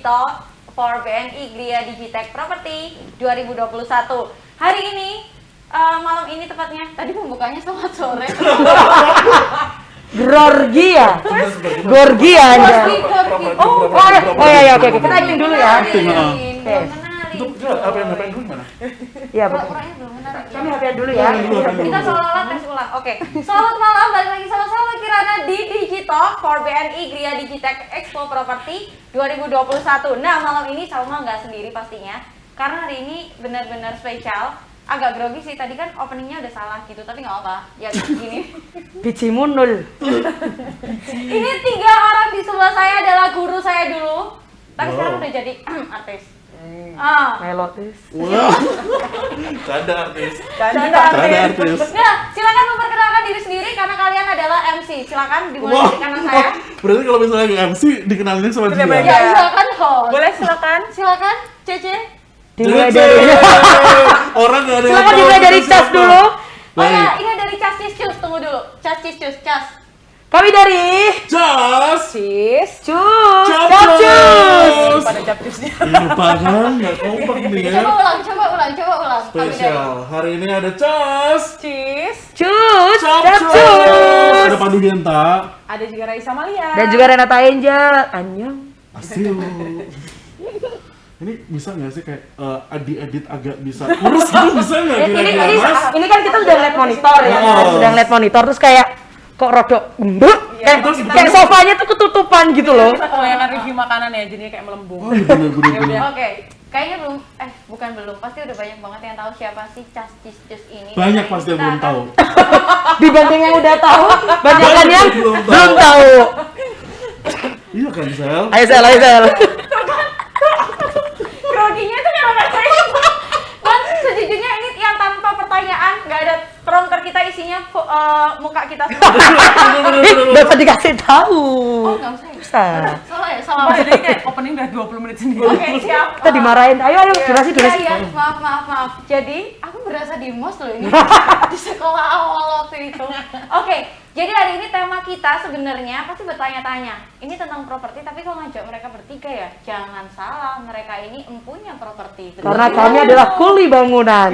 Digital for BNI Gria Digitech Property 2021. Hari ini malam ini tepatnya, tadi pembukanya selamat sore. Gorgia Anda. Oh ya, oke. Kita ingin dulu ya. Oke. Apa yang ngapain dulu mana? Iya, Pura-puranya belum kenalin. kami happy dulu ya. Kita seolah-olah tes ulang. Oke. Selamat malam, balik lagi sama saya Kirana di Digital for BNI Gria Digitech Expo Property 2021. Nah, malam ini Salma nggak sendiri pastinya, karena hari ini benar-benar spesial. Agak grogi sih, tadi kan openingnya udah salah gitu, tapi nggak apa. Ya gini. Bijimu nul. Ini 3 orang di sebelah saya adalah guru saya dulu, tapi sekarang udah jadi artis. Melotis. Wow. Canda artis. Nah, silakan memperkenalkan diri sendiri karena kalian adalah MC. Silakan dimulai dari kanan saya. Berarti kalau misalnya MC dikenalinnya sama dia. Ya, silakan host. Boleh silakan Cece. Dimulai dari Orang nggak ada. silakan dimulai dari Cas dulu. Oh ya, ini dari Cas Cus. Tunggu dulu. Cas. Kami dari Cas. Cus. pada capcusnya. Lupa kan? Nggak kompak nih ya. Coba ulang. Spesial. Hari ini ada Cas. Cus. Ada Pandu Genta. Ada juga Raisa Malia. Dan juga Renata Angel. Annyeong. Asil. Ini bisa nggak sih kayak diedit agak bisa kurus gitu, bisa nggak kira-kira Mas? Ini kan kita udah ngeliat monitor ya, sudah ngeliat monitor terus kayak kok rodok embut, kayak sofanya tuh ketutupan gitu loh. Kita kebanyakan review makanan ya, jadinya kayak melembung. Oh iya bener. Oke. Kayaknya belum, pasti udah banyak banget yang tahu siapa sih Cas Cus ini. Banyak pasti yang belum tahu. Dibanding yang udah tahu, banyak kan yang belum tahu. Iya kan Sel? Ayo Sel. Groginya tuh karena saya. Dan sejujurnya ini yang tanpa pertanyaan, nggak ada prompter kita isinya muka kita semua. Dapat dikasih tahu. Oh nggak usah. Salah. Jadi kayak opening udah 20 menit sendiri. Oke, siap. Kita dimarahin. Ayo durasi. Iya, maaf. Jadi, aku berasa di mos loh ini di sekolah awal waktu itu. Oke, jadi hari ini tema kita sebenarnya pasti bertanya-tanya. Ini tentang properti, tapi kalau ngajak mereka bertiga ya, jangan salah, mereka ini empunya properti. Karena kami adalah kuli bangunan.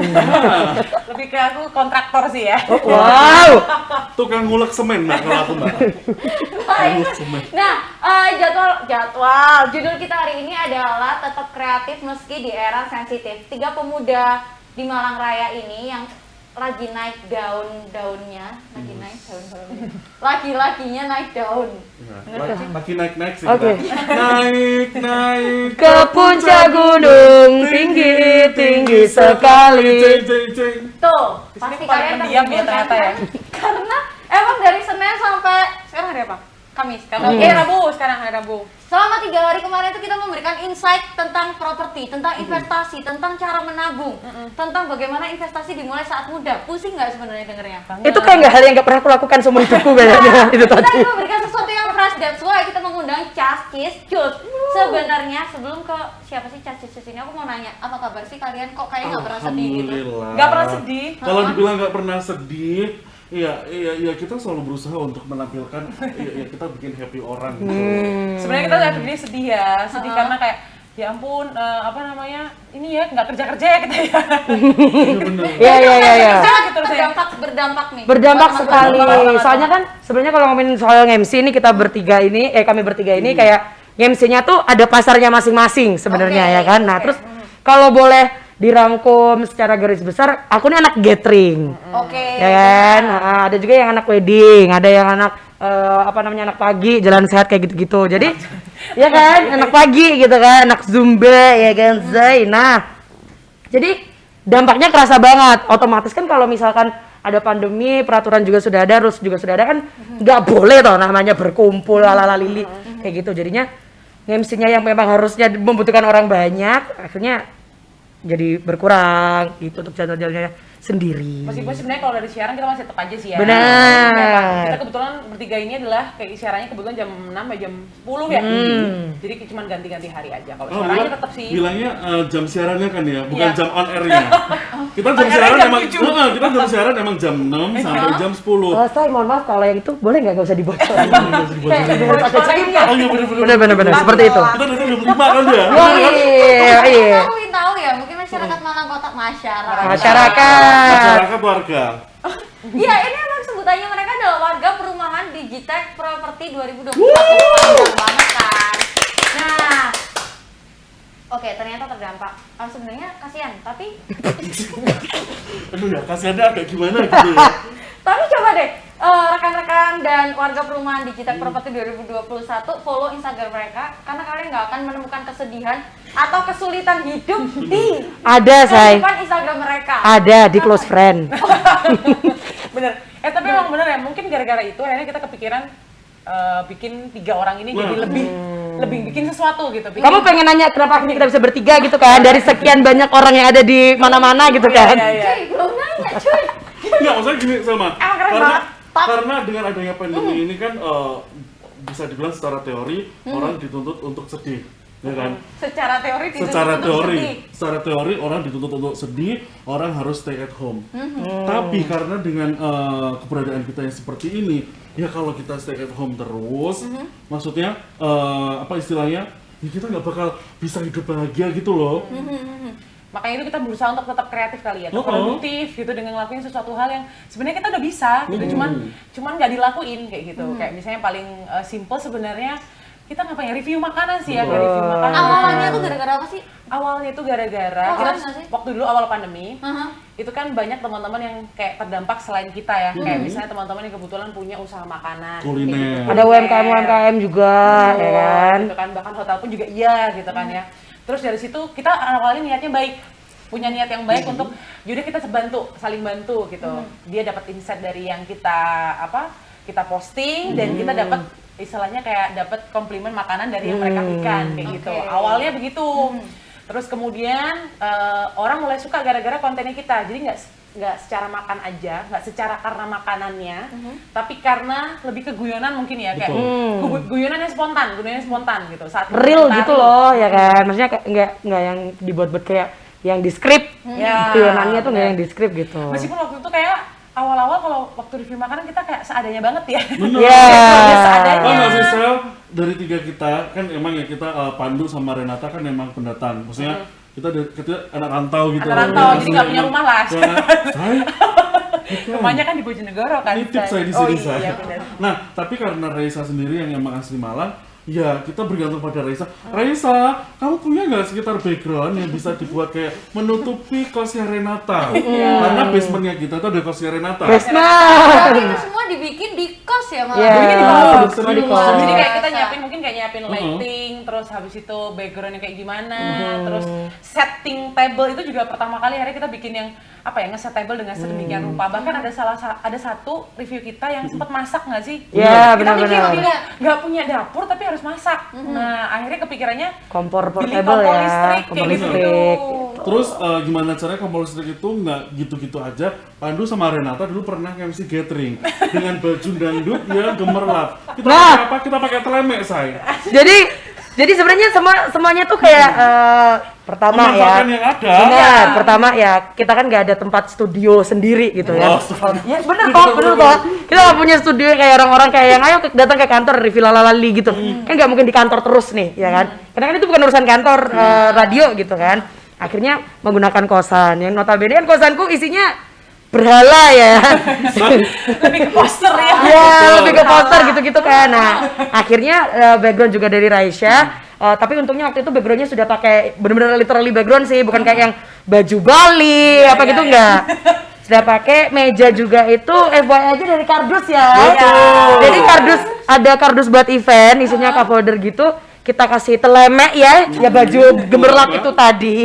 Lebih ke aku kontraktor sih ya. Wow. Tukang ngulek semen nah kalau aku mbak. Nah, judul kita hari ini adalah tetap kreatif meski di era sensitif. 3 pemuda di Malang Raya ini yang lagi naik daun-daunnya, lagi-laginya naik daun. Lagi naik sih. Oke. Naik Ke puncak gunung tinggi sekali. Tuh, Di sini pasti paling kalian pendiam terhibur ya ternyata kan? ya. Karena emang dari Senin sampai sekarang hari apa? Kamis. Rabu, sekarang hari Rabu. Selama 3 hari kemarin itu kita memberikan insight tentang properti, tentang investasi, tentang cara menabung, tentang bagaimana investasi dimulai saat muda. Pusing nggak sebenarnya dengernya? Itu kayak nggak hal yang nggak pernah aku lakukan seumur hidupku kayaknya itu Kita tadi. ingin memberikan sesuatu yang fresh, that's why kita mengundang Cas Cus. Sebenarnya sebelum ke siapa sih Cas Cus ini, aku mau nanya, apa kabar sih kalian? Kok kayaknya nggak pernah sedih gitu? Nggak pernah sedih. Kalau dibilang nggak pernah sedih, iya kita selalu berusaha untuk menampilkan, kita bikin happy orang. Gitu. Sebenarnya kita nggak begini sedih ya, karena kayak ya ampun ini ya nggak kerja ya kita ya. Iya. Berdampak nih. Berdampak sekali. Soalnya kan sebenarnya kalau ngomongin soal MC ini kami bertiga ini kayak MC-nya tuh ada pasarnya masing-masing sebenarnya ya kan. Nah, terus kalau boleh dirangkum secara garis besar, aku ini anak gathering. Ya kan? Nah, ada juga yang anak wedding, ada yang anak anak pagi, jalan sehat kayak gitu-gitu. Jadi ya kan, anak pagi gitu kan, anak zumba ya kan, Zai. Nah, jadi dampaknya kerasa banget. Otomatis kan kalau misalkan ada pandemi, peraturan juga sudah ada, rules juga sudah ada kan, nggak boleh toh namanya berkumpul ala-ala lili kayak gitu. Jadinya MC-nya yang memang harusnya membutuhkan orang banyak, akhirnya jadi berkurang gitu untuk jadwal-jadwalnya sendiri. Meskipun sebenarnya kalau dari siaran kita masih tetap aja sih ya. Benar. Kayak kita kebetulan bertiga ini adalah kayak siarannya kebetulan jam 6 sampai jam 10 ya. Jadi cuma ganti-ganti hari aja. Kalau siarannya tetap sih. Bilangnya jam siarannya kan ya, bukan Iya. jam on air-nya. Kita jam On siaran air-nya jam emang 7. kita jam siaran emang jam 6 sampai jam 10. Saya mohon maaf kalau yang itu boleh nggak usah dibocor. dibocorin. Kayak pakai cerita. Oh iya bener-bener. Bener seperti itu. Kita dari jam 5 kan ya. Oh iya. Aku ingin tahu ya, mungkin masyarakat Malang Kota masyarakat. Masyarakat warga. Iya, ini emang sebutannya mereka adalah warga perumahan Digitech Property 2021. Panjang banget kan. Nah, oke, ternyata terdampak. Sebenarnya kasihan, tapi Aduh ya, kasihannya agak gimana gitu ya. tapi coba deh rekan-rekan dan warga perumahan Digitech Property 2021 follow Instagram mereka karena kalian nggak akan menemukan kesedihan atau kesulitan hidup di Ada say. kehidupan Instagram mereka. Ada di close friend. Bener. Tapi emang bener ya, mungkin gara-gara itu akhirnya kita kepikiran bikin 3 orang ini jadi lebih bikin sesuatu gitu. Kamu pengen nanya kenapa akhirnya kita bisa bertiga gitu kan? Dari sekian banyak orang yang ada di mana-mana gitu kan? Cuy, belum nanya cuy. Enggak, maksudnya gini Salma. Emang keren banget. Karena dengan adanya pandemi ini kan bisa dibilang secara teori orang dituntut untuk sedih, ya kan? Secara teori dituntut Secara untuk teori, sedih. secara teori orang dituntut untuk sedih, orang harus stay at home. Tapi karena dengan keberadaan kita yang seperti ini, ya kalau kita stay at home terus, maksudnya apa istilahnya? Ya kita nggak bakal bisa hidup bahagia gitu loh. Makanya itu kita berusaha untuk tetap kreatif kali ya, tetap produktif gitu dengan ngelakuin sesuatu hal yang sebenarnya kita udah bisa gitu, cuman nggak dilakuin kayak gitu. Kayak misalnya paling simple sebenarnya kita ngapain review makanan sih ya, kayak review makanan. Awalnya tuh gara-gara apa sih? Awalnya itu gara-gara Oh, kita nggak sih? waktu dulu awal pandemi Aha. itu kan banyak teman-teman yang kayak terdampak selain kita ya, kayak misalnya teman-teman yang kebetulan punya usaha makanan, Kuliner. kayak gitu. Ada UMKM juga, ya kan? Gitu kan, bahkan hotel pun juga iya gitu kan ya. Terus dari situ kita awalnya niatnya baik, punya niat yang baik untuk yaudah kita saling bantu gitu. Dia dapat insight dari yang kita posting dan kita dapat istilahnya kayak dapat komplimen makanan dari yang mereka berikan kayak gitu. Oke. Awalnya begitu. Terus kemudian orang mulai suka gara-gara kontennya kita. Jadi nggak secara makan aja, nggak secara karena makanannya, tapi karena lebih ke guyonan mungkin ya, kayak guyonannya spontan gitu. Saat Real komentari. gitu loh, ya kan? Maksudnya kayak nggak yang dibuat-buat kayak yang di skrip. Ya, Guyonannya tuh nggak bener. yang di skrip gitu. Meskipun waktu itu kayak awal-awal kalau waktu review makanan kita kayak seadanya banget ya. Bener. Iya. Kayak seadanya. Oh nggak sih Sel, dari 3 kita kan emang ya kita Pandu sama Renata kan emang pendatang, maksudnya kita anak rantau gitu. Anak rantau, jadi nggak punya rumah lah. Saya Rumahnya kan di Bojonegoro kan. nitip saya di Oh sini iya saya. benar. Nah, tapi karena Raisa sendiri yang emang asli Malang, ya kita bergantung pada Raisa. Raisa, kamu punya nggak sekitar background yang bisa dibuat kayak menutupi kosnya Renata? Karena basementnya kita tuh ada kosnya Renata. Berarti itu semua dibikin di kos ya malah. Iya. Jadi di bawah. semua di Serius. kos. Jadi kayak kita Bisa. nyiapin mungkin kayak nyiapin lighting, terus habis itu backgroundnya kayak gimana, terus setting table itu juga pertama kali akhirnya kita bikin yang nge-set table dengan sedemikian rupa. Bahkan ada satu review kita yang sempat masak nggak sih? Iya, Kita mikir benar-benar. nggak punya dapur tapi harus masak. Nah akhirnya kepikirannya Kompor beli portable kompor ya, listrik kompor kayak gitu. listrik. Terus gimana caranya kompor listrik itu nggak gitu-gitu aja. Pandu sama Renata dulu pernah MC gathering dengan baju dangdut yang gemerlap. Kita Nah. pakai apa? Kita pakai telemek, say. Jadi sebenarnya semuanya tuh kayak pertama ya. Memanfaatkan yang ada. Benar, pertama ya kita kan nggak ada tempat studio sendiri gitu ya. Oh, Ya bener kok. Kita nggak punya studio kayak orang-orang kayak yang ayo datang ke kantor review lalalali gitu. Kan nggak mungkin di kantor terus nih, ya kan? Karena kan itu bukan urusan kantor radio gitu kan. Akhirnya menggunakan kosan yang notabene kan kosanku isinya berhala ya. Lebih ke poster ya. Ya, lebih ke poster gitu-gitu kan. Nah, akhirnya background juga dari Raisya. Tapi untungnya waktu itu backgroundnya sudah pakai bener-bener literally background sih, bukan kayak yang baju Bali apa gitu enggak. Sudah pakai meja juga itu FYI aja dari kardus ya. Jadi ada kardus buat event, isinya cup holder gitu. Kita kasih telemek ya baju gemerlap itu tadi.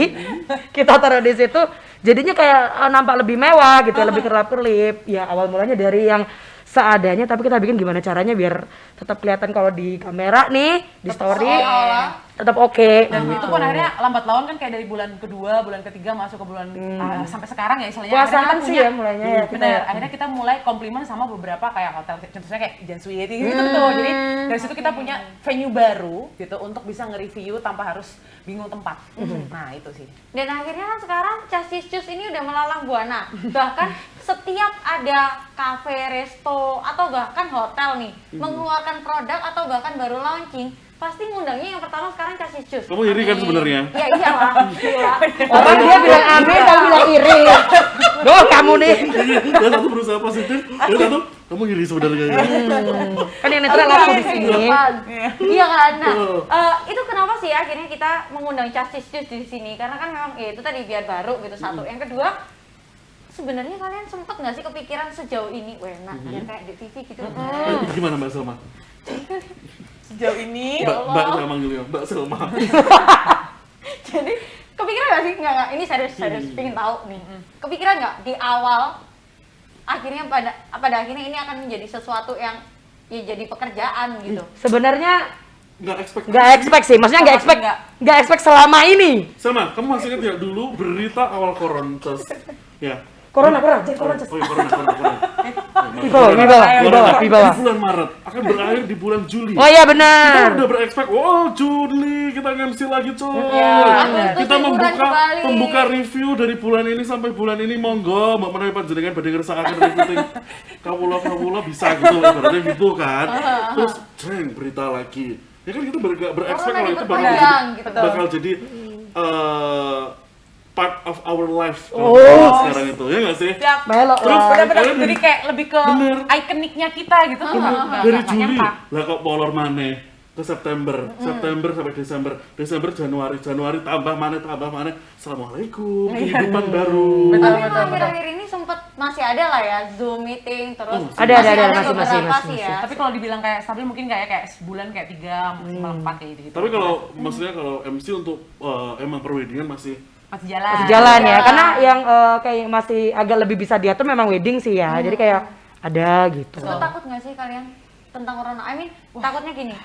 Kita taruh di situ. Jadinya kayak nampak lebih mewah gitu, lebih kerlap-kerlip. Ya awal mulanya dari yang seadanya, tapi kita bikin gimana caranya biar tetap kelihatan kalau di kamera nih, di story tetap oke. Dan itu pun akhirnya lambat laun kan kayak dari bulan kedua, bulan ketiga masuk ke bulan sampai sekarang ya istilahnya. Puasaan sih ya mulainya ya kita. Bener, akhirnya kita mulai komplimen sama beberapa kayak hotel, contohnya kayak Jansweet gitu tuh. Jadi dari situ kita punya venue baru gitu untuk bisa nge-review tanpa harus bingung tempat. Nah itu sih. Dan akhirnya kan sekarang Chassis Choose ini udah melalang buana. Bahkan setiap ada cafe, resto, atau bahkan hotel nih mengeluarkan produk atau bahkan baru launching, pasti ngundangnya yang pertama sekarang Chassis Choose. Kamu iri kan sebenarnya? Ya iyalah, gila. Orang dia bilang amin, kamu bilang iri. Duh, kamu nih. Yang satu berusaha positif, yang satu kamu iri sebenarnya. Kan yang netral aku di sini. Iya kan. Nah, itu kenapa sih akhirnya kita mengundang Chassis Choose di sini? Karena kan memang ya itu tadi biar baru gitu satu. Yang kedua, sebenarnya kalian sempet nggak sih kepikiran sejauh ini, enak ya kayak di TV gitu. Gimana Mbak Selma? Sejauh ini Mbak saya manggilnya, Mbak Selma. Jadi kepikiran nggak sih? Nggak, ini serius pengen tahu nih. Kepikiran nggak di awal akhirnya pada akhirnya ini akan menjadi sesuatu yang ya jadi pekerjaan gitu. Sebenarnya Nggak expect sih, maksudnya nggak expect selama ini. Selma, kamu masih ingat ya dulu berita awal Koronces? Ya. Corona. Oh iya, corona. Di bawah. Di bulan Maret akan berakhir di bulan Juli. Oh iya Kita benar. udah berekspek, Juli kita nge-MC lagi coy. Kita membuka review dari bulan ini sampai bulan ini, monggo mbak menawi panjenengan badhe ngersakaken review kawula bisa gitu, berarti gitu kan. Terus jreng berita lagi. Ya kan kita berekspek kalau itu bakal jadi part of our life sekarang itu, ya nggak sih? Melok terus lah. bener-bener jadi kayak lebih ke ikoniknya kita gitu. Dari Juli lah kok molor maneh ke September sampai Desember Januari tambah mana assalamualaikum kehidupan baru. Tapi emang akhir-akhir ini sempet masih ada lah ya Zoom meeting terus Ada, beberapa sih masih. ya. Tapi kalau dibilang kayak stabil mungkin kayak sebulan kayak 3 maksimal 4 kayak gitu. Tapi kalau maksudnya kalau MC untuk emang perweddingan masih jalan Ya, karena yang kayak masih agak lebih bisa diatur memang wedding sih ya. Jadi kayak ada gitu. Terus takut nggak sih kalian tentang corona? Takutnya gini,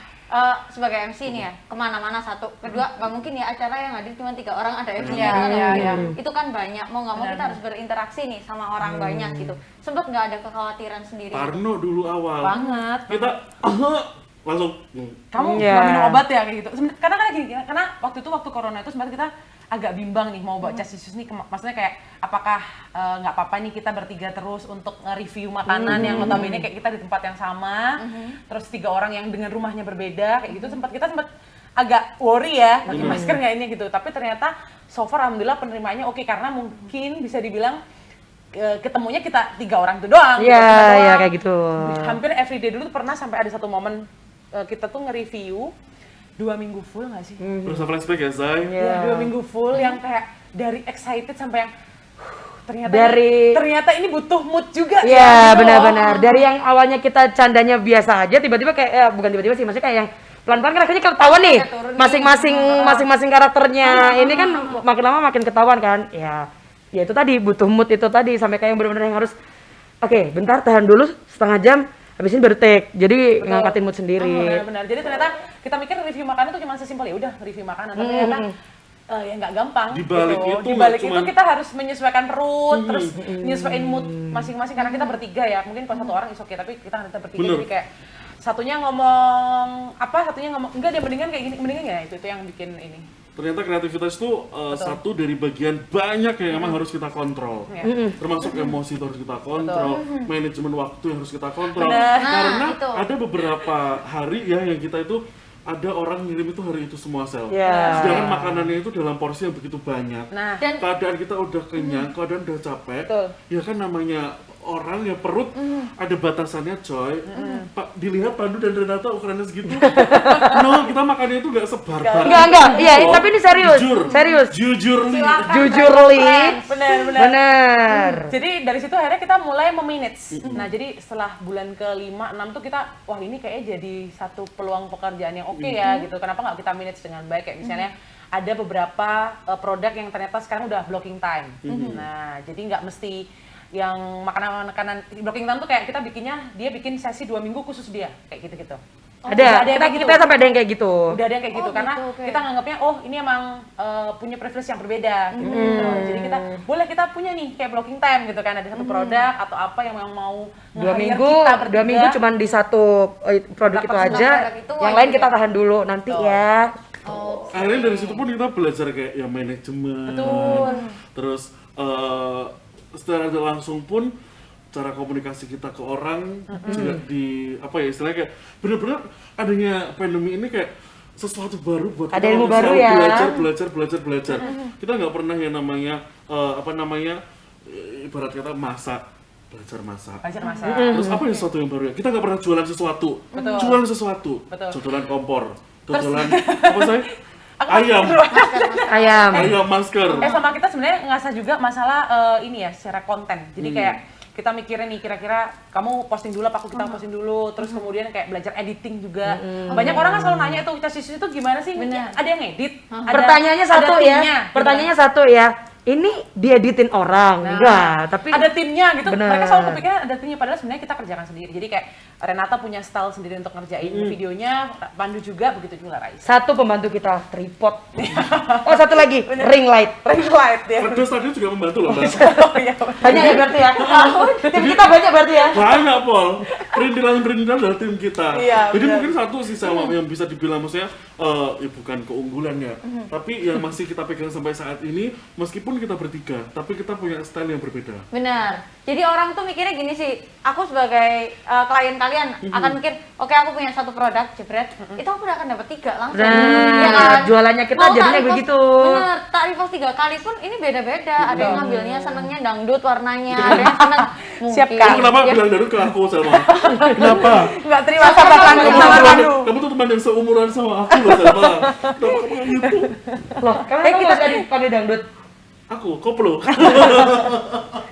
sebagai MC nih ya, kemana-mana satu, kedua nggak mungkin ya acara yang hadir cuma 3 orang ada MC-nya. Itu kan banyak, mau nggak mau kita harus berinteraksi nih sama orang banyak gitu. Sempet nggak ada kekhawatiran sendiri? Parno dulu awal. Banget. Kita langsung. Kamu nggak minum obat ya kayak gitu? Karena waktu corona itu sebenarnya kita agak bimbang nih mau bawa Chassis Choose nih, maksudnya kayak apakah nggak apa-apa nih kita bertiga terus untuk nge-review makanan yang notabene kayak kita di tempat yang sama, terus 3 orang yang dengan rumahnya berbeda kayak gitu, kita sempat agak worry ya pakai masker nggak ini gitu, tapi ternyata so far alhamdulillah penerimaannya oke, karena mungkin bisa dibilang ketemunya kita 3 orang itu doang. Iya kayak gitu. Hampir everyday dulu tuh pernah sampai ada satu momen kita tuh nge-review 2 minggu full nggak sih? Terus flashback ya, Zai? Ya, 2 minggu full yang kayak dari excited sampai yang ternyata ini butuh mood juga. Iya, benar-benar. Dari yang awalnya kita candanya biasa aja, tiba-tiba kayak bukan tiba-tiba sih, maksudnya kayak yang pelan-pelan kan akhirnya ketahuan nih masing-masing karakternya. Ini kan makin lama makin ketahuan kan. Ya itu tadi butuh mood itu tadi, sampai kayak yang benar-benar yang harus oke, bentar tahan dulu setengah jam. Habis ini baru take, jadi ngangkatin mood sendiri. Benar. Jadi ternyata kita mikir review makanan itu cuma sesimpel ya udah review makanan, tapi ternyata ya nggak gampang. Di balik itu kita harus menyesuaikan perut, terus menyesuaikan mood masing-masing karena kita bertiga ya. Mungkin kalau 1 orang is oke, tapi kita bertiga jadi kayak satunya ngomong enggak, dia mendingan kayak gini, mendingan ya itu yang bikin ini. Ternyata kreativitas itu satu dari bagian banyak yang emang harus kita kontrol. Termasuk emosi itu harus kita kontrol, manajemen waktu yang harus kita kontrol. Karena ada beberapa hari ya yang kita itu ada orang ngirim itu hari itu semua sel. Sedangkan makanannya itu dalam porsi yang begitu banyak. Dan keadaan kita udah kenyang, keadaan udah capek. Ya kan namanya orang ya perut ada batasannya coy. Pak dilihat Pandu dan Renata ukurannya segitu. No, kita makannya itu nggak sebarbar. Enggak. Iya, tapi ini serius. Jujurly. Benar. Jadi dari situ akhirnya kita mulai memanage. Nah, jadi setelah bulan ke-5, 6 tuh kita wah ini kayaknya jadi satu peluang pekerjaan yang oke ya gitu. Kenapa nggak kita manage dengan baik, kayak misalnya ada beberapa produk yang ternyata sekarang udah blocking time. Nah, jadi nggak mesti yang makanan blocking time tuh kayak kita dia bikin sesi 2 minggu khusus dia kayak gitu-gitu. Ada yang kayak kita sampai ada yang kayak gitu. Udah ada yang kayak gitu karena gitu, oke. kita nganggapnya ini emang punya privilege yang berbeda gitu. Jadi kita punya nih kayak blocking time gitu kan, ada satu produk atau apa yang memang mau 2 nge-hire minggu, kita 2 bertiga. minggu cuman di satu produk itu Dapat aja. produk itu Yang aja lain kita ya. tahan dulu nanti ya. Akhirnya dari situ pun kita belajar kayak ya manajemen. Betul. Terus secara tidak langsung pun cara komunikasi kita ke orang juga di apa ya istilahnya kayak bener-bener adanya pandemi ini kayak sesuatu baru buat Ada kita ilmu untuk baru selalu ya. belajar. Kita nggak pernah yang namanya ibarat kata belajar masak. Terus apa yang sesuatu yang baru ya? Kita nggak pernah jualan sesuatu. Betul. Jualan sesuatu. Betul. Jualan kompor. Jualan apa saya? Ayam. Ayam masker. Sama kita sebenarnya ngasah juga masalah ini ya secara konten. Jadi kayak kita mikirin nih kira-kira kamu posting dulu apa kita posting dulu, terus kemudian kayak belajar editing juga. Banyak orang kan selalu nanya tuh Casis itu gimana sih? Bener. Ada yang edit, Pertanyaannya satu ya. Pertanyaannya satu ya. Ini dieditin orang, enggak, tapi ada timnya gitu. Bener. Mereka selalu kepikiran ada timnya, padahal sebenarnya kita kerjakan sendiri. Jadi kayak Renata punya style sendiri untuk ngerjain videonya, Pandu juga, begitu juga Raisa. satu pembantu kita tripod. Oh, satu lagi ring light. Ring light ya. Pedas tadi juga membantu loh, Mbak. Oh iya. Banyak ya berarti ya. Tim kita banyak berarti ya. Banyak, Pol. Perintilan dari tim kita. Iya, Jadi benar. mungkin satu sih sama yang bisa dibilang maksudnya ya bukan keunggulan ya. Tapi yang masih kita pegang sampai saat ini, meskipun kita bertiga, tapi kita punya style yang berbeda. Benar. Jadi orang tuh mikirnya gini sih, aku sebagai klien kalian akan mikir, oke aku punya satu produk, jebret, itu aku udah akan dapat 3 langsung. Nah, Ya kan? jualannya kita Mau jadinya tak repost- begitu. Bener, tak repost 3 kali pun ini beda-beda. Ada yang ngambilnya senengnya dangdut warnanya, ada yang seneng Siap, mungkin. Kak. Kamu kenapa Ya, bilang dari ke aku sama? Kenapa? Enggak terima Sama sama Pandu. Kamu sama teman, Pandu. kamu tuh teman yang seumuran sama aku loh, Selma. Kenapa kamu kayak gitu? Loh, kamu kita tadi pakai dangdut. Aku koplo.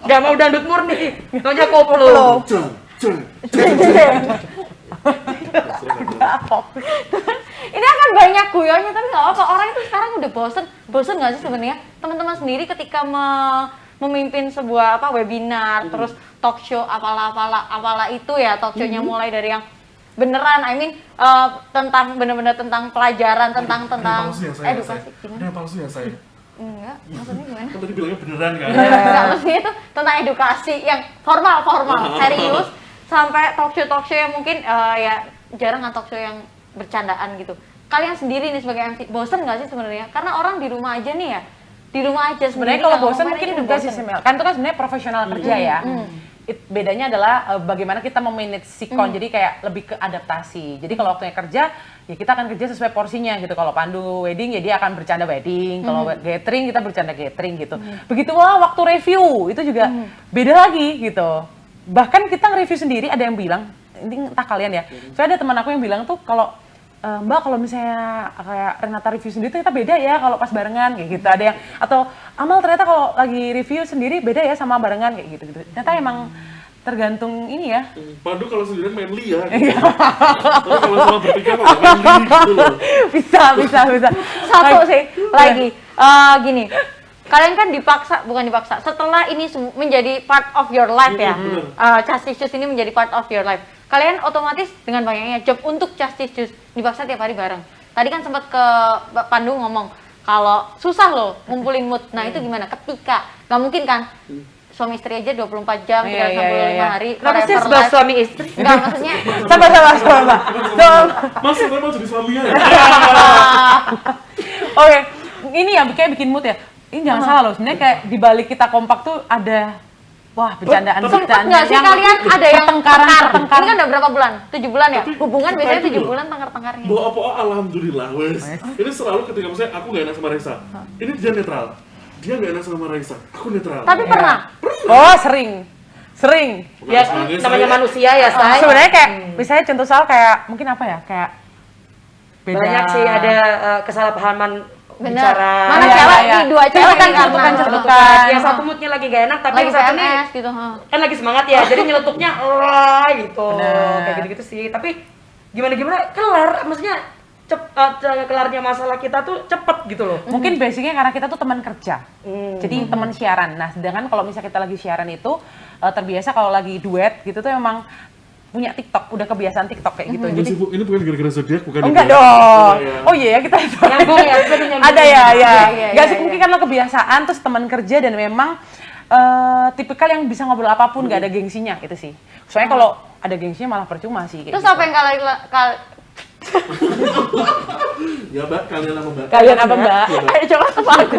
Gak mau dangdut murni, maunya koplo. Jeng, jeng. Ini akan banyak guyonnya tapi nggak apa-apa. Orang itu sekarang udah bosen nggak sih sebenarnya? Teman-teman sendiri ketika memimpin sebuah webinar, terus talk show apalah itu ya, talk show-nya mulai dari yang beneran, tentang bener-bener tentang pelajaran, tentang Palsu ya saya. edukasi. Ada yang palsu ya saya. Enggak, maksudnya gimana? Kan tadi bilangnya beneran kan? Enggak, maksudnya itu tentang edukasi yang formal, serius, sampai talk show yang mungkin ya jarang kan talk show yang bercandaan gitu. Kalian sendiri nih sebagai MC, bosen nggak sih sebenarnya? Karena orang di rumah aja nih ya, di rumah aja Sebenarnya sendiri, kalau nggak bosan ngomong mungkin aja udah enggak sih bosen. Semel. Kan itu kan sebenarnya profesional kerja ya. Bedanya adalah bagaimana kita memanage sikon, jadi kayak lebih ke adaptasi. Jadi kalau waktunya kerja, ya kita akan kerja sesuai porsinya gitu. Kalau Pandu wedding, ya dia akan bercanda wedding. Kalau gathering, kita bercanda gathering gitu. Begitu waktu review, itu juga beda lagi gitu. Bahkan kita nge-review sendiri, ada yang bilang, ini entah kalian ya, saya ada teman aku yang bilang tuh kalau Mbak kalau misalnya kayak Renata review sendiri tuh kita beda ya kalau pas barengan kayak gitu. Ada yang atau Amal ternyata kalau lagi review sendiri beda ya sama barengan kayak gitu. Ternyata emang tergantung ini ya. Pandu kalau sendirian main Lia gitu. Tapi kalau sama bertiga kok nggak main Lia gitu loh. bisa. Satu sih lagi, gini. Kalian kan bukan dipaksa. Setelah ini menjadi part of your life ya, Justice ini menjadi part of your life. Kalian otomatis dengan banyaknya job untuk Justice dipaksa tiap hari bareng. Tadi kan sempat ke Pandu ngomong kalau susah loh ngumpulin mood. Nah itu gimana? Ketika nggak mungkin kan suami istri aja 24 jam, 365 hari. Kenapa sih forever sebelah life. suami istri? Enggak, maksudnya Sabar. Mas, saya mau jadi suaminya ya? Oke, ini ya kayak bikin mood ya. Ini jangan salah loh, sebenarnya kayak di balik kita kompak tuh ada bercandaan sempet nggak sih kalian ada yang pertengkaran. Ini kan udah berapa bulan? 7 bulan ya? Hubungan biasanya 7 bulan tengkar-tengkarnya. Bawa apa? Alhamdulillah wes. Ini selalu ketika misalnya aku nggak enak sama Raisa, ini dia netral. Dia nggak enak sama Raisa, aku netral. Tapi pernah? Oh, sering. Ya namanya manusia ya, say. Sebenarnya kayak misalnya contoh soal kayak mungkin apa ya? Kayak beda. Banyak sih ada kesalahpahaman Bener. bicara. Mana Iya, cewek iya. di 2 cewek Kan nih, cetukan. Yang satu moodnya lagi gak enak, tapi lagi yang satu nih PMS gitu. kan lagi semangat ya, jadi nyeletuknya gitu. Bener. Kayak gitu-gitu sih. Tapi gimana kelar, maksudnya kelarnya masalah kita tuh cepet gitu loh. Mungkin basicnya karena kita tuh teman kerja, jadi teman siaran. Nah, sedangkan kalau misalnya kita lagi siaran itu terbiasa kalau lagi duet gitu tuh emang punya TikTok, udah kebiasaan TikTok kayak gitu. Jadi ini bukan gara-gara zodiak, bukan? Enggak itu ya? dong. Iya, ya. Oh iya ya kita Nyambung ya, kita nyambung. ada ya, ya. Iya, Gak iya, sih mungkin karena kebiasaan terus teman kerja dan memang tipikal yang bisa ngobrol apapun, gak ada gengsinya itu sih. Soalnya kalau ada gengsinya malah percuma sih. Kayak Terus gitu. apa yang Ya Mbak, kalian apa Mbak? Kalian apa Mbak? Iya, Mbak. Ayo coba sama aku.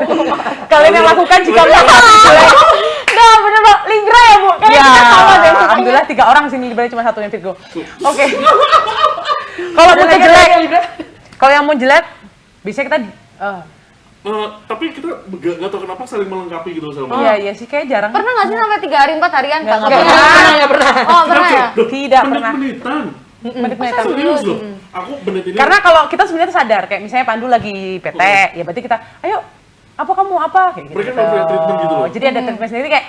Kalian yang lakukan jika melihat jelek. Nah, bener Mbak, Libra ya Bu? Kayaknya Ya, kita sama deh. alhamdulillah 3 orang sini Libra cuma 1 yang Virgo. Oke. Kalau mau jelek, kalau yang mau jelek, bisa kita Tapi kita nggak tahu kenapa saling melengkapi gitu sama. iya sih kayak jarang. Pernah nggak sih sampai 3 hari 4 harian? Nggak Nggak pernah. Oh, pernah ya? Tidak pernah. Menit-menitan. Menit-menitan. Serius loh. Aku menit ini. Karena kalau kita sebenarnya sadar, kayak misalnya Pandu lagi PT, ya berarti kita, ayo, apa kamu apa? Kayak gitu. Mereka memberi treatment gitu loh. Jadi ada treatment sendiri kayak,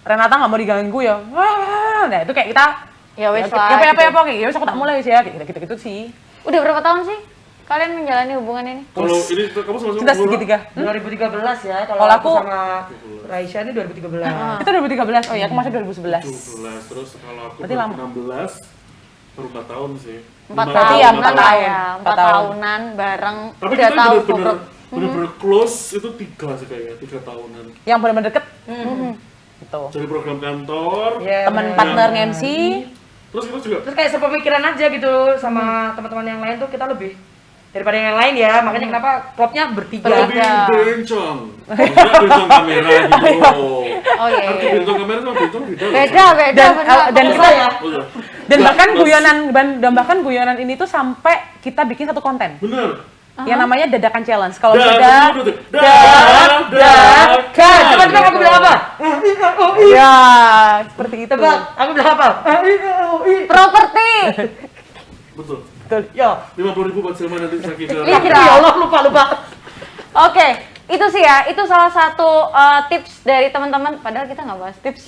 Renata nggak mau diganggu ya, wah, nah itu kayak kita, Ya wes ya lah. apa gitu. kayak, ya wes aku tak mulai sih ya, kayak gitu sih. Udah berapa tahun sih kalian menjalani hubungan ini? Kalau ini kamu sama-sama Sudah umur berapa? segitiga. 2013 ya, Kalau kalau aku aku- sama Raisya ini 2013. Itu 2013, oh iya aku masih 2011. 17, terus kalau aku Berarti lama. 2016 baru 4 tahun sih. 4 5 tahun ya, 4 lah tahun. ya, 4 4 tahun. tahunan bareng. Tapi Udah kita tahu bener-bener pokok. bener-bener close itu 3 sih kayaknya, 3 tahunan. Yang benar-benar deket, gitu. Jadi program kantor, Iya, Teman bener. partner MC, terus kita juga Terus kayak sepemikiran aja gitu sama teman-teman yang lain tuh kita lebih daripada yang lain ya. Makanya kenapa klubnya bertiga. lebih bencong. Enggak bencong kamera gitu loh. Oh iya. Arti iya. bencong kamera sama bencong beda loh. Beda, beda Dan, benar. dan Kalau kita- saya- Oh, iya. dan bahkan Mas, guyonan ini tuh sampai kita bikin satu konten. bener. Yang namanya dadakan challenge. Kalau Dah, dadak, Kan, coba tebak aku bilang apa? ya seperti itu. Tebak, aku bilang apa? properti. Betul. Betul. Ya. 50.000 buat Silma nanti bisa kita. Libra. Ya Allah, lupa. Oke, itu sih ya, itu salah satu tips dari teman-teman. Padahal kita nggak bahas tips.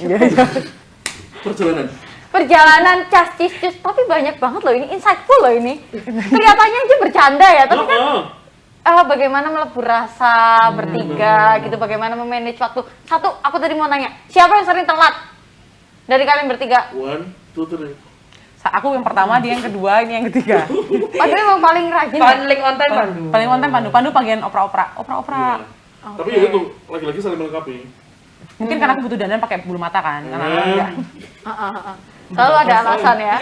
Perjalanan. Perjalanan cas cis tapi banyak banget loh ini, insightful loh ini. Kelihatannya aja bercanda ya, tapi kan bagaimana melebur rasa bertiga gitu, bagaimana memanage waktu. Satu, aku tadi mau nanya, siapa yang sering telat dari kalian bertiga? 1, 2, 3. Aku yang pertama, dia yang kedua, ini yang ketiga. Padahal emang paling rajin ya? Paling on time Pandu. Paling konten Pandu bagian opera. Iya. Tapi ya itu lagi-lagi saling melengkapi. Mungkin karena aku butuh dandan pakai bulu mata kan. Karena enggak. Selalu ada alasan ya.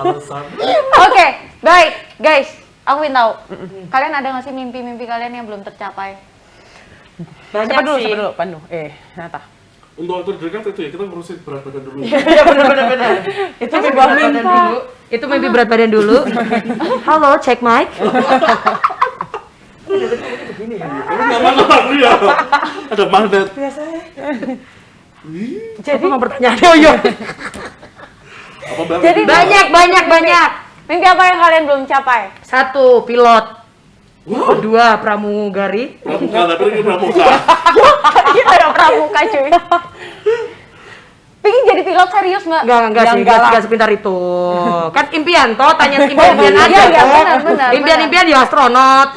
Alasan. Oke, baik guys, aku ingin tahu, kalian ada nggak sih mimpi-mimpi kalian yang belum tercapai? Banyak Siapa dulu, sih. Pandu. Nata. Untuk waktu di dekat itu ya kita ngurusin berat badan dulu. Iya benar. Itu mimpi berat badan dulu. Itu mimpi berat badan dulu. Halo, cek mic. Ini nggak mana ya? Ada magnet. Jadi mau pertanyaan. Oh iya. Apa banget? Jadi Banyak. Mimpi apa yang kalian belum capai? 1, pilot. Wow. 2, pramugari. Pramuka, tapi ini pramuka. Iya ada pramuka cuy. Pengen jadi pilot serius nggak? Enggak sih, enggak lah. enggak sepintar itu. Kan impian toh, tanya impian aja. Iya, toh. benar. Impian ya astronot.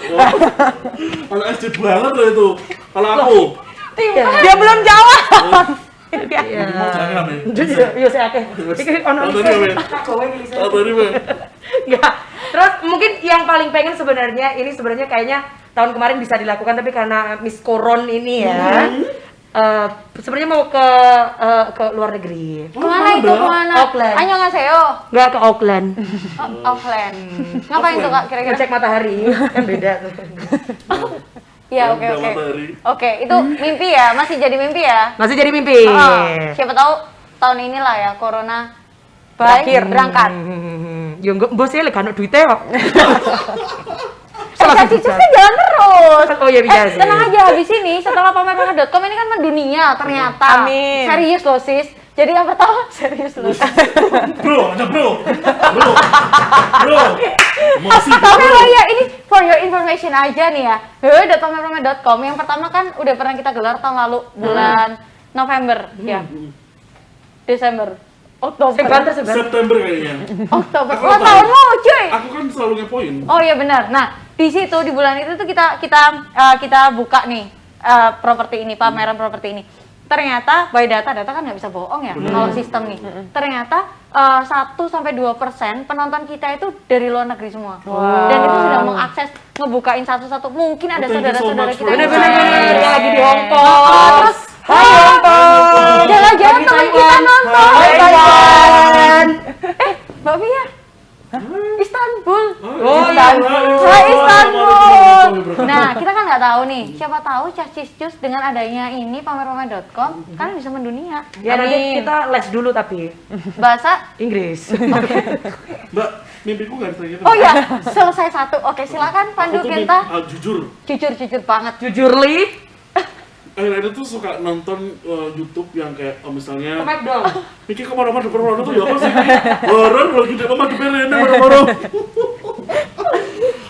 Kalau SD banget loh itu. Kalau aku. Dia belum jawab. Iya. Mau jangan nih. Iya, saya akeh. Iki ono Tadi men. Tadi men. Enggak. Terus mungkin yang paling pengen sebenarnya ini sebenarnya kayaknya tahun kemarin bisa dilakukan tapi karena Miss Koron ini ya. Sebenarnya mau ke luar negeri. Kemana itu? Kemana? Auckland. Annyeonghaseyo. Enggak ke Auckland. Auckland. Ngapain tuh kak kira-kira? Ngecek matahari kan beda tuh. Iya, Yang oke. matahari. Oke, itu mimpi ya, masih jadi mimpi ya? Masih jadi mimpi. Siapa tahu tahun inilah ya corona berangkat. Ya enggak bos ya lek ana duite kok. Caca Cicusnya jalan terus. Oh iya bisa sih. Tenang aja, habis ini setelah pamer.com ini kan mendunia ternyata. Amin. Serius loh sis. Jadi yang pertama serius loh. Bro, ada bro. Bro. Masih Tapi bro. oh iya ini for your information aja nih ya. Pamer.com yang pertama kan udah pernah kita gelar tahun lalu bulan November ya. Desember. Oktober. September kayaknya. Oktober. Aku Oh, tahu. tahunmu, cuy. Aku kan selalu ngepoin. Oh iya benar. Nah, di situ di bulan itu tuh kita buka nih properti ini, pameran properti ini. Ternyata by data kan nggak bisa bohong ya kalau sistem nih. Ternyata 1-2% penonton kita itu dari luar negeri semua. Dan itu sudah mengakses ngebukain satu-satu. Mungkin ada Thank you so saudara-saudara much kita for yang Bener-bener yang lagi di Hong Oh, Kong. terus Hai Hong Kong. jangan-jangan Lagi teman Taiwan. kita nonton. Hai Taiwan. Mbak Via, Istanbul. Oh, Hai Istanbul. Nah, kita kan nggak tahu nih. Siapa tahu Cus dengan adanya ini pamer-pamer.com kalian bisa mendunia. Ya nanti kita les dulu tapi Bahasa Inggris. Mbak, mimpiku nggak ditanya gitu. Oh ya, selesai satu. Oke, silakan pandu Aku tuh Kenta. jujur, Jujur banget. Jujur Li. akhir-akhir tuh suka nonton YouTube yang kayak misalnya Mic dong. Miki kemana-mana tuh ya apa sih? Horor lagi di mama di perene horor.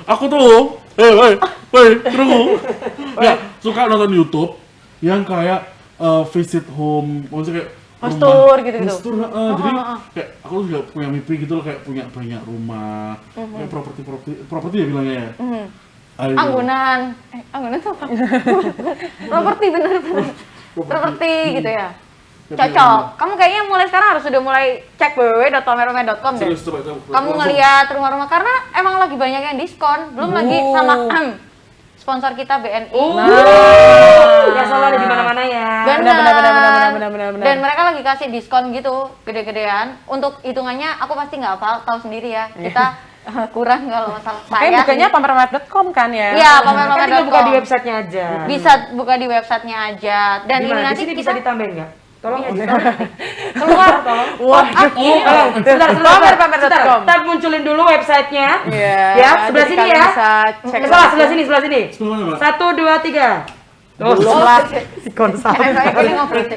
Aku tuh, terus ya suka nonton YouTube yang kayak visit home, maksudnya kayak House rumah. tour gitu-gitu. House tour, jadi kayak aku juga punya mimpi gitu loh, kayak punya banyak rumah, kayak properti ya bilangnya ya. Ayo. Anggunan tuh apa? Properti bener. Properti gitu ya. Cocok. Kamu kayaknya mulai sekarang sudah mulai cek www.pamerpamer.com deh. Serius, coba, Kamu langsung. ngeliat rumah-rumah karena emang lagi banyak yang diskon. Belum lagi sama sponsor kita BNI. Ya selalu ada di mana-mana ya. Benar. Dan mereka lagi kasih diskon gitu, gede-gedean. Untuk hitungannya aku pasti nggak hafal, tahu sendiri ya. Kita kurang kalau masalah Makanya bukanya pamerpamer.com kan ya? Iya, Kan tinggal buka di pamerpamer.com. websitenya aja. Bisa buka di websitenya aja. Dan Gimana? ini Di nanti sini kita bisa ditambahin nggak? Tolong ya, keluar. Wah, Sebentar. Pamerpamer.com. Kita munculin dulu websitenya. Iya. Ya, sebelah jadi sini kalian ya. Bisa cek. Sebelah sini. Sebelah mana, Mbak? 1, 2, 3. Oh, Sebelah. si konsol.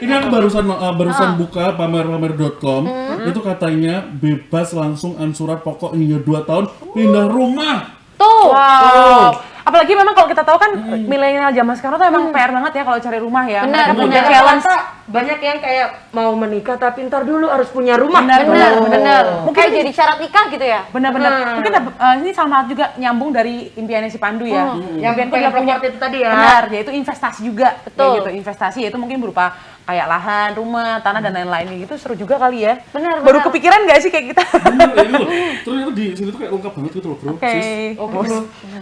Ini aku barusan buka pamer-pamer.com. Itu katanya bebas langsung ansuran pokok hingga 2 tahun pindah rumah. Tuh. Wow. Apalagi memang kalau kita tahu kan milenial zaman sekarang tuh emang PR banget ya kalau cari rumah ya. Benar, Mereka punya benar. challenge. Banyak yang kayak mau menikah tapi ntar dulu harus punya rumah. Bener. Mungkin jadi syarat nikah gitu ya. Benar-benar. Mungkin ini sama juga nyambung dari impiannya si Pandu ya. Yang Impianku pengen juga punya properti itu tadi ya. Benar, yaitu investasi juga. Betul. Kayak gitu. Investasi yaitu mungkin berupa kayak lahan, rumah, tanah dan lain-lain gitu. Seru juga kali ya. Benar. Baru kepikiran nggak sih kayak kita? Bener ya gitu. Ternyata di sini tuh kayak lengkap banget gitu loh, Bro. Oke. Sis.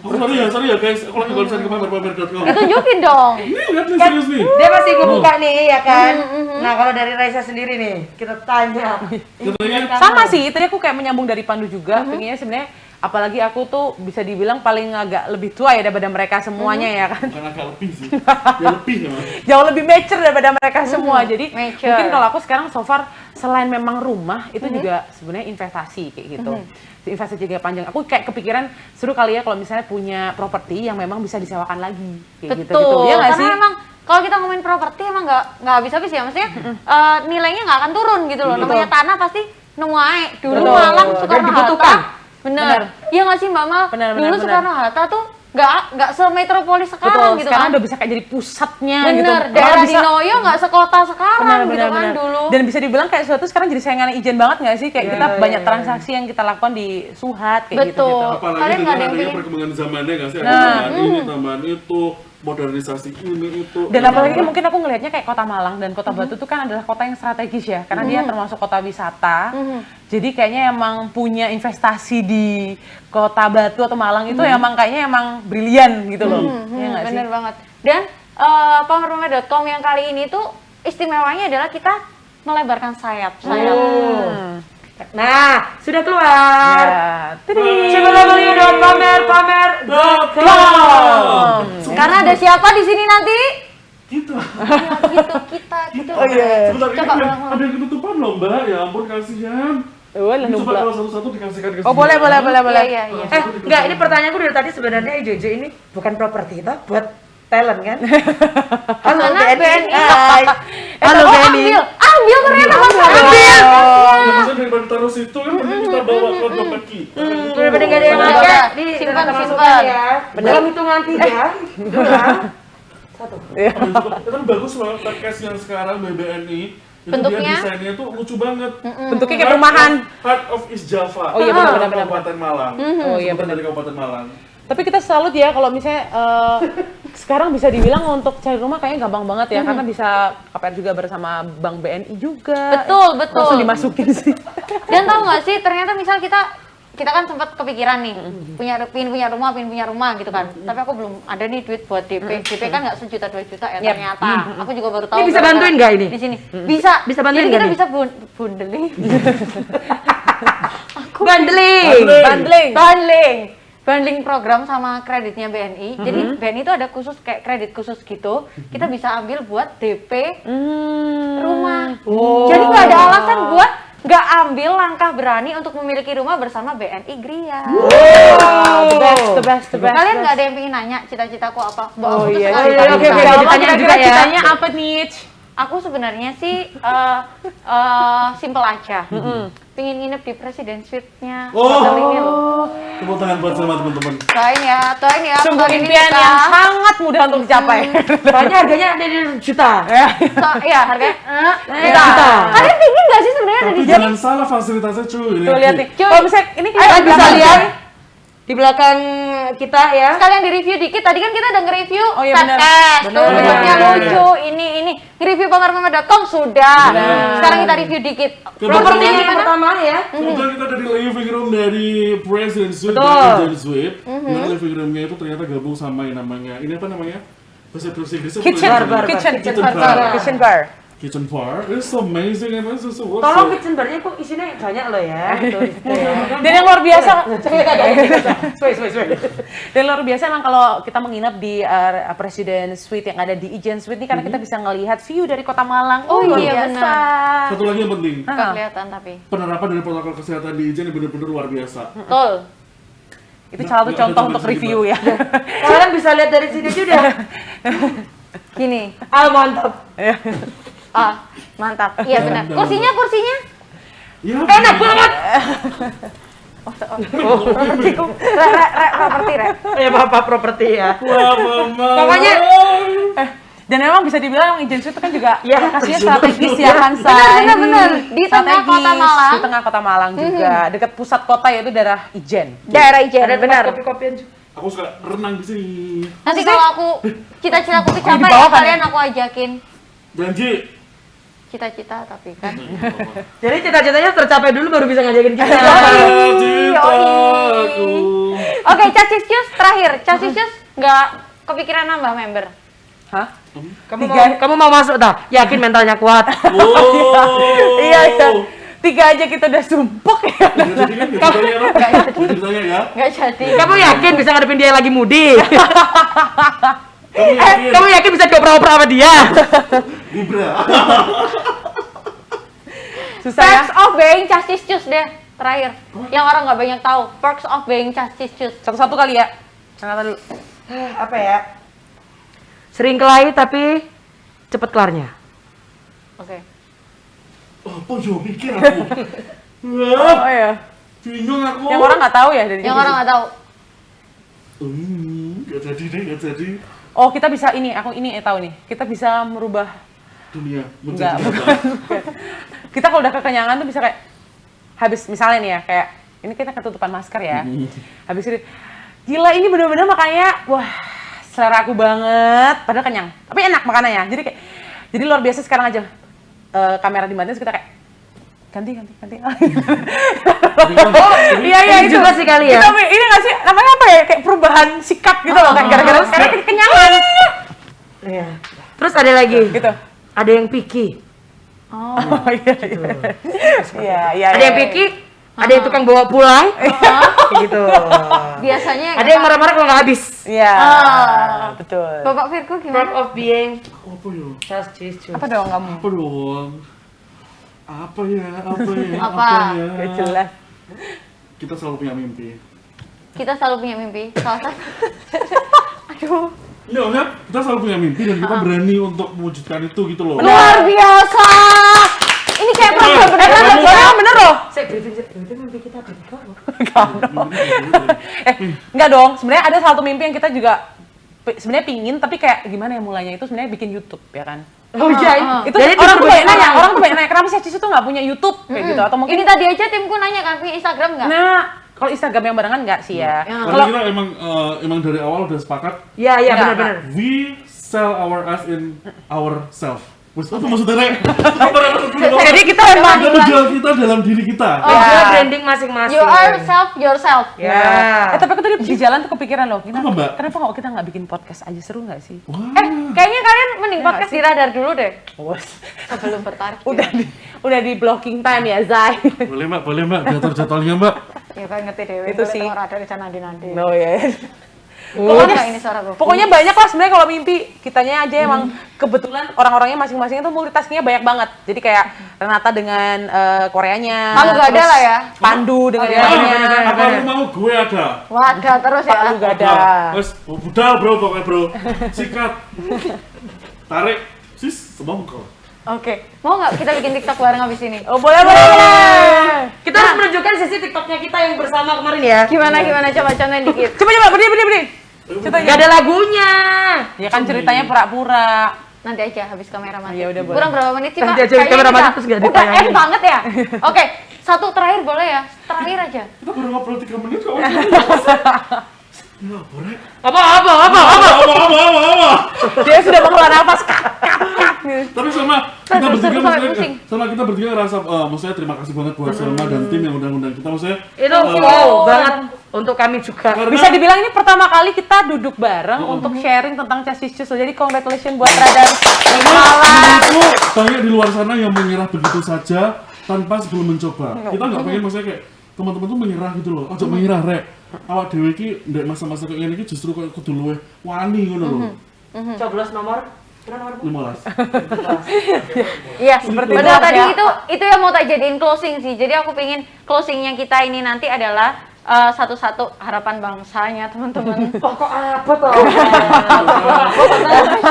Aku sorry ya guys. Aku lagi barusan ke pamer-pamer.com. Tunjukin dong. Ini lihat nih serius nih. Dia masih ngebuka nih ya kan. Nah, kalau dari Raisa sendiri nih, kita tanya. Katanya Sama sih, tadi aku kayak menyambung dari Pandu juga. Pengennya sebenarnya apalagi aku tuh bisa dibilang paling agak lebih tua ya daripada mereka semuanya ya kan. bukan agak lebih sih. Ya lebih ya, Mas. Jauh lebih mature daripada mereka semua. Jadi mature. mungkin kalau aku sekarang so far selain memang rumah itu juga sebenarnya investasi kayak gitu. Investasi jangka panjang. Aku kayak kepikiran seru kali ya kalau misalnya punya properti yang memang bisa disewakan lagi kayak gitu. Betul. Ya nggak Karena sih? memang kalau kita ngomongin properti emang nggak habis-habis ya. Maksudnya nilainya nggak akan turun gitu loh. Namanya tanah pasti nemu ae. Dulu Betul. Malang Dan Soekarno dibutuhkan. Hatta. Bener. Iya nggak sih Mbak Mal? Bener, Dulu bener. Soekarno Hatta tuh nggak semetropolis Betul, sekarang gitu sekarang kan. udah bisa kayak jadi pusatnya gitu. Bener. Orang Daerah bisa- di Noyo nggak sekota sekarang gitu kan benar. dulu. Dan bisa dibilang kayak suatu sekarang jadi saingan ijen banget nggak sih? Kayak kita banyak transaksi yang kita lakukan di Suhat kayak Betul. gitu-gitu. Apalagi Kalian nggak dengan ada yang adanya pengen- perkembangan zamannya nggak sih? Ada tambahan ini, tambahan itu, modernisasi ini itu. Dan apalagi mungkin aku ngelihatnya kayak Kota Malang dan Kota Batu itu kan adalah kota yang strategis ya, karena dia termasuk kota wisata. Jadi kayaknya emang punya investasi di Kota Batu atau Malang itu emang kayaknya emang brilian gitu loh. Iya nggak sih? Bener banget. Dan pamerpamer.com yang kali ini tuh istimewanya adalah kita melebarkan sayap. Nah, sudah keluar. Ya. www.pamer.com. Karena ada siapa di sini nanti? Kita. Kita gitu. Oh iya. Sebentar, ini Coba ada yang ketutupan loh, Mbak. Ya ampun, kasihan. Ini coba kalau satu-satu dikasihkan ke Oh boleh. Iya. Enggak, ini pertanyaanku dari tadi sebenarnya Jojo ini bukan properti kita buat talent kan? Halo Karena BNI. BNI. Hai. Halo Oh, BNI. ambil ternyata Mas ambil. Ya, maksudnya daripada taruh situ kan mending kita bawa ke dompet kita. Daripada nggak ada yang Bener. pakai, di Simpan, kita masukkan simpan. ya. Dalam hitungan 3, 2, 1. Itu kan bagus loh podcast yang sekarang BBNI Itu Bentuknya? dia desainnya tuh lucu banget. Bentuknya kayak perumahan. Heart of East Java. Oh iya, benar. Kabupaten Malang. Oh iya, Sebutan benar. dari Kabupaten Malang. Tapi kita salut ya kalau misalnya sekarang bisa dibilang untuk cari rumah kayaknya gampang banget ya, karena bisa KPR juga bersama Bank BNI juga. Betul. Langsung dimasukin sih. Dan tahu nggak sih, ternyata misal kita kan sempat kepikiran nih, pingin punya rumah gitu kan. Tapi aku belum ada nih duit buat DP. DP kan nggak sejuta 2 juta ya Yep. ternyata. Aku juga baru tahu. Ini bisa gara-gara bantuin nggak ini? Di sini. Bisa. Bisa bantuin Jadi kita nggak nih? bisa bundeling. Bundling. Bundling program sama kreditnya BNI. Jadi BNI itu ada khusus kayak kredit khusus gitu. Kita bisa ambil buat DP rumah. Oh. Jadi nggak ada alasan buat nggak ambil langkah berani untuk memiliki rumah bersama BNI Gria. The best. Kalian nggak ada yang pengen nanya cita-citaku apa? Oh Aku tuh iya, sekali iya, tadi oke, bisa. ditanya juga ya. Citanya apa nih? Aku sebenarnya sih simple aja. Pingin nginep di Presiden Suite-nya Oh. hotel ini loh. Tepuk tangan buat sama teman-teman. Doain ya. Sungguh tahun ini impian nikah. yang sangat mudah untuk dicapai. Soalnya harganya ada di juta. Iya harganya Juta. Kalian pingin nggak sih sebenarnya ada Tapi di jangan salah fasilitasnya cuy. Tuh lihat nih. Cuy. Kalau misalnya ini Ayo kita bisa lihat di belakang kita ya. Sekalian di-review dikit, tadi kan kita udah nge-review Oh iya, benar. Pepes, tuh Benar. bentuknya lucu, ini nge-review pamerpamer.com sudah. Sekarang kita review dikit. Properti Propertinya ini gimana? pertama ya. Kebetulan kita dari living room dari President Suite Betul. dan Agent Suite. Dimana living roomnya itu ternyata gabung sama yang namanya, ini apa namanya? Bahasa Inggrisnya kitchen apa ya? kitchen bar. Kitchen bar. It's amazing and it's so Tolong kitchen bar-nya kok isinya banyak loh ya. Dan yang luar biasa, Suwe. dan luar biasa emang kalau kita menginap di Presiden Suite yang ada di Ijen Suite ini karena kita bisa ngelihat view dari Kota Malang. Oh luar iya, biasa. Satu lagi yang penting, Nggak kelihatan tapi. penerapan dari protokol kesehatan di Ijen benar-benar luar biasa. Betul. Itu salah satu Nggak contoh ada untuk bisa review ya. Kalian bisa lihat dari sini aja udah. Gini. Mantap. Mantap. Iya benar. Kursinya. Ya, Enak banget. Properti, Rek. Ya Bapak properti ya. Wah, Mama. Pokoknya Dan memang bisa dibilang Ijen Suite itu kan juga Ya, lokasinya strategis ya kan, Benar. Di tengah Strategis, Kota Malang. Di tengah Kota Malang juga, dekat pusat kota yaitu daerah Ijen. Daerah Ijen, ada benar. kopi-kopian juga. Aku suka renang di sini. Nanti kalau aku cita-citaku kecapai dibawa ya kan kalian aku ajakin. Janji. Cita-cita tapi kan. Jadi cita-citanya tercapai dulu baru bisa ngajakin kita. Cintaku. Oke, Casisius terakhir. Casisius nggak kepikiran nambah member. Hah? Kamu mau masuk dah? Yakin mentalnya kuat. Oh. Iya. 3 aja kita udah sumpek ya. Jadi kan ceritanya ya. Nggak jadi. Kamu yakin bisa ngadepin dia lagi mudik? Kamu yakin? Kamu yakin bisa dioper-oper sama dia? Libra. Susah ya. Perks of being Casisius deh. Terakhir. Yang orang nggak banyak tahu. Perks of being Casisius. Satu-satu kali ya. Yang dulu. Apa ya? Sering kelahi tapi cepet kelarnya. Oke. Apa yo mikir aku? Wah, Oh iya. bingung aku. Yang orang nggak tahu ya dari Yang orang nggak tahu. Gak jadi deh, gak jadi. Oh kita bisa ini, aku ini tahu nih. Kita bisa merubah. Dunia Enggak, menjadi bukan. Kita kalau udah kekenyangan tuh bisa kayak habis misalnya nih ya kayak ini kita ketutupan masker ya. Habis itu gila ini bener-bener makanya wah selera aku banget. Padahal kenyang, tapi enak makanannya. Jadi luar biasa sekarang aja kamera dimatiin terus kita kayak ganti. Iya Ini juga sih kali ya. Ini nggak sih namanya apa ya kayak perubahan sikap gitu loh kan gara-gara sekarang kita kenyangan. Iya. Terus ada lagi. Gitu. Ada yang picky. Oh. Iya. Ada yang picky. Ada yang tukang bawa pulang. Kayak gitu. Biasanya Ada yang marah-marah kalau nggak habis. Iya. Betul. Bapak Virgo Part gimana? of being Apa yo? Casisius. Apa dong kamu? Apa dong? Apa ya? Apa? ya? Gak jelas. Kita selalu punya mimpi. Kita selalu punya mimpi. Salah satu. Aduh. Iya kan? Kita selalu punya mimpi dan kita berani untuk mewujudkan itu gitu loh. Luar biasa. Ini kayak program beneran. Bener loh. Saya briefing mimpi kita apa? Enggak dong. Sebenarnya ada satu mimpi yang kita juga sebenarnya pingin tapi kayak gimana ya mulainya itu sebenarnya bikin YouTube ya kan. Oh iya. Itu Jadi orang tuh banyak berbeda. nanya, tuh nggak punya YouTube kayak gitu, atau mungkin Ini tadi aja timku nanya kan, punya Instagram nggak? nah kalau Instagram yang barengan nggak sih ya? Karena kita emang dari awal udah sepakat Iya, Nggak, benar-benar. we sell our us in ourself. Wes apa maksudnya Rek? Apa maksudnya? Jadi kita emang Kita menjual kita dalam diri kita. Oh, Ya. dia branding masing-masing. You are yourself. Ya. tapi aku tadi di jalan tuh kepikiran loh, Apa, Mbak? kenapa kok kita nggak bikin podcast aja, seru nggak sih? Wah. Kayaknya kalian mending podcast di radar dulu deh. Wes. Sebelum bertarik. Udah di blocking time ya, Zai. Boleh Mbak, jadwal-jadwalnya Mbak. Ya kan ngerti dewe. Itu sih. Radar di sana nanti. No ya. Pokoknya ini suara gue. Pokoknya banyak lah sebenarnya kalau mimpi, kitanya aja emang kebetulan orang-orangnya masing-masing itu multitaskingnya banyak banget. Jadi kayak Renata dengan Koreanya, Palu gak ada terus lah ya. Pandu dengan yang lainnya. Apa lu mau gue ada? Wadah terus ya. Palu gak ada. Wes budal bro pokoknya bro. Sikat. Tarik. Sis, semongko. Oke, mau nggak kita bikin TikTok bareng abis ini? Oh boleh boleh. Kita harus menunjukkan sisi TikToknya kita yang bersama kemarin ya. Gimana coba contohin dikit. Coba berdiri. Gak ada lagunya. Ya kan ceritanya pura-pura. Nanti aja habis kamera mati. Ya udah, boleh. Kurang berapa menit sih, Pak? Nanti aja Kayaknya kamera kita mati terus nggak udah ditayangin. banget ya. Oke, satu terakhir boleh ya? Terakhir aja. Kita baru ngobrol 3 menit kok. Ya, Borek. Apa? Apa? Dia sudah mengeluarkan nafas. Tapi kita bertiga sampai pusing. kita bertiga ngerasa maksudnya terima kasih banget buat Selma dan tim yang undang-undang kita maksudnya Itu wow banget untuk kami juga. karena Bisa dibilang ini pertama kali kita duduk bareng untuk sharing tentang Chassis Cus. Jadi congratulations buat Radar menurutku banyak di luar sana yang menyerah begitu saja tanpa sebelum mencoba. Kita nggak pengen maksudnya kayak teman-teman tuh menyerah gitu loh. Ojo menyerah Rek. Awak dhewe iki ndek masa-masa kayak ngene iki justru kok kudu luwih wani ngono lho. Coblos nomor. Berapa nomor? 15. Iya, Seperti benar itu, tadi ya. itu yang mau tak jadiin closing sih. Jadi aku pengen closingnya kita ini nanti adalah satu-satu harapan bangsanya teman-teman. Pokok apa toh?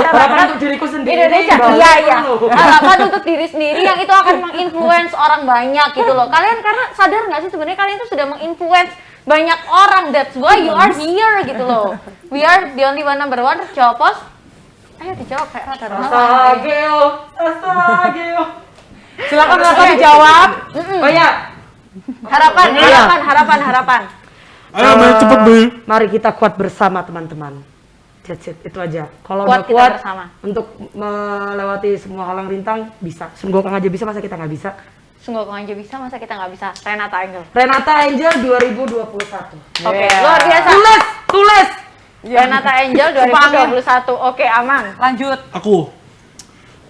Harapan untuk diriku sendiri. Indonesia, iya. Harapan untuk diri sendiri yang itu akan menginfluence orang banyak gitu loh. Kalian karena sadar nggak sih sebenarnya kalian itu sudah menginfluence banyak orang. That's why you are here gitu loh. We are the only one number one. Jawab pos. Ayo dijawab kayak rata-rata. Astageo. Silakan Renata dijawab. Oh ya, Harapan. Ayo Mbak cepet Mbak. mari kita kuat bersama teman-teman. That's it, itu aja. Kalau Kuat udah kita kuat bersama. untuk melewati semua halang rintang bisa. Sungguh Kang aja bisa, masa kita nggak bisa? Sungguh kau aja bisa, masa kita nggak bisa? Renata Angel. Renata Angel 2021. Oke, Yeah. luar biasa. Tulis. Renata Angel 2021. Oke, aman. Lanjut. Aku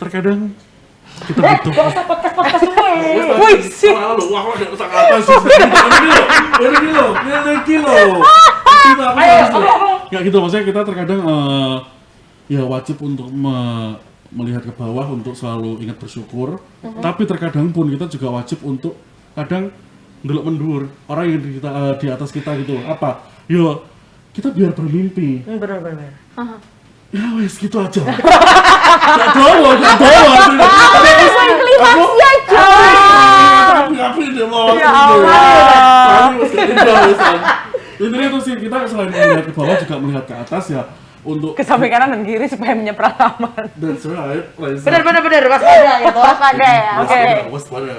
terkadang kita butuh. Podcast semua. Wih, sih. Wah, udah usah atas sih. Ini kilo. Nggak gitu, maksudnya kita terkadang ya wajib untuk melihat ke bawah untuk selalu ingat bersyukur. Tapi terkadang pun kita juga wajib untuk kadang ndelok mendur orang yang di atas kita gitu. Apa? Yo, kita biar bermimpi. Bener. Ya wes gitu aja. Gak dowo. Klimaksi aja. Tapi dia mau. Ya Allah. Intinya itu sih kita selain melihat ke bawah juga melihat ke atas ya untuk Ke samping kanan dan kiri supaya menyeberang aman. dan right. Bener. Waspada ya toh. Waspada ya. Oke. Waspada.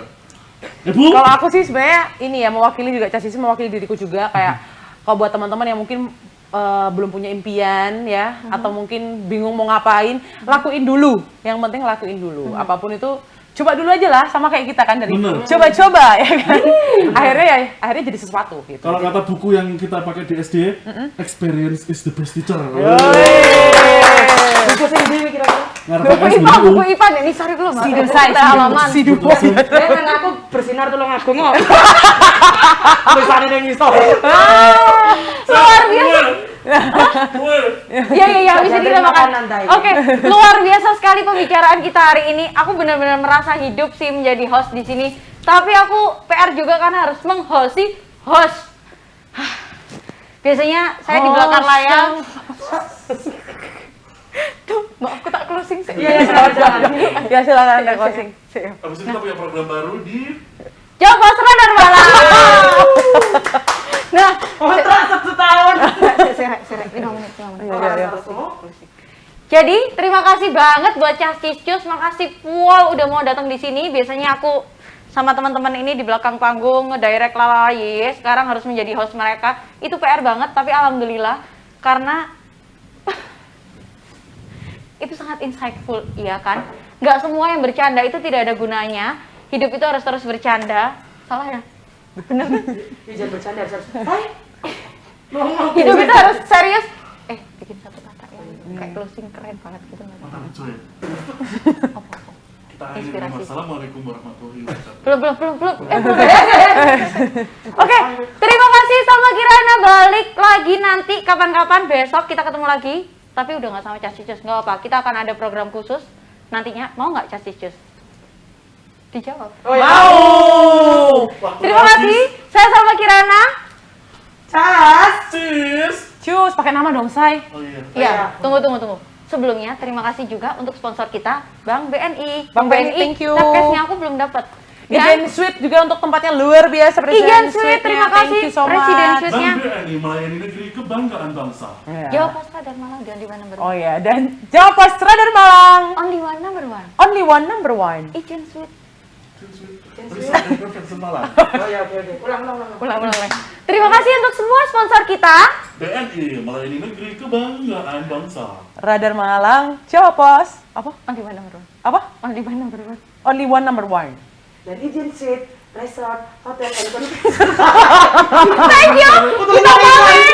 Bu. Kalau aku sih sebenarnya ini ya mewakili juga Chassis, mewakili diriku juga kayak kalau buat teman-teman yang mungkin belum punya impian ya atau mungkin bingung mau ngapain, lakuin dulu. Yang penting lakuin dulu. Apapun itu coba dulu aja lah, sama kayak kita kan dari Bener. coba-coba ya kan. akhirnya jadi sesuatu gitu. Kalau kata buku yang kita pakai di SD, experience is the best teacher. Buku sendiri kira-kira. Buku IPA nih, sorry belum. Halaman. Si dua. Kan aku bersinar tulung aku ngok. Tulisannya yang iso. Luar biasa. Iya, habis ini kita makan. Makanan, Tay. Oke, luar biasa sekali pembicaraan kita hari ini. Aku benar-benar merasa hidup sih menjadi host di sini. Tapi aku PR juga karena harus menghosti host. Biasanya saya di belakang layar. Tuh, mau aku tak closing sih. Iya, silakan. Ya silakan Anda closing. Habis itu kita punya program baru di Jawab Bos Radar malam. Nah, Kontrak 1 tahun. Serek, 5 menit. Jadi, terima kasih banget buat Chassis Cus. Makasih Pual udah mau datang di sini. Biasanya aku sama teman-teman ini di belakang panggung ngedirect Lala Ye, sekarang harus menjadi host mereka. Itu PR banget, tapi alhamdulillah karena itu sangat insightful, iya kan? Nggak semua yang bercanda itu tidak ada gunanya. Hidup itu harus terus bercanda. Salah ya? Bener kan? Jangan bercanda, harus. Hidup itu harus serius. Bikin satu kata ya. Kayak closing keren banget gitu. Makan cuy. Apa-apa. Kita akhiri Inspirasi. Assalamualaikum warahmatullahi wabarakatuh. Belum. Oke, terima kasih sama Kirana, balik lagi nanti kapan-kapan besok kita ketemu lagi. Tapi udah nggak sama Casicus, nggak apa. Kita akan ada program khusus nantinya. Mau nggak Casicus? Dijawab. Mau. Terima kasih. Saya Salma Kirana. Cheers. Cus, pakai nama dong, Say. Oh iya. Iya, tunggu. Sebelumnya terima kasih juga untuk sponsor kita, Bank BNI. Bank BNI, thank you. Tapcase-nya aku belum dapat. Ijen Suite juga untuk tempatnya luar biasa. Ijen Suite, terima kasih. Thank you so Presiden much. Suite-nya. Bank BNI melayani negeri kebanggaan bangsa. Iya. Jawa Posta dan Malang dan di mana Oh ya, dan Jawa Pos Radar Malang. Only one number one. Only one number one. Ijen Suite. Bisa versi Malang. Oh ya, oke. Ulang. Ulang. Terima kasih untuk semua sponsor kita. BNI melayani negeri kebanggaan bangsa. Radar Malang, Jawa Pos. Apa? Only one number one. Apa? Only one number one. Only one number one. Dan izin suite, resort, hotel, and Thank you. Kita balik.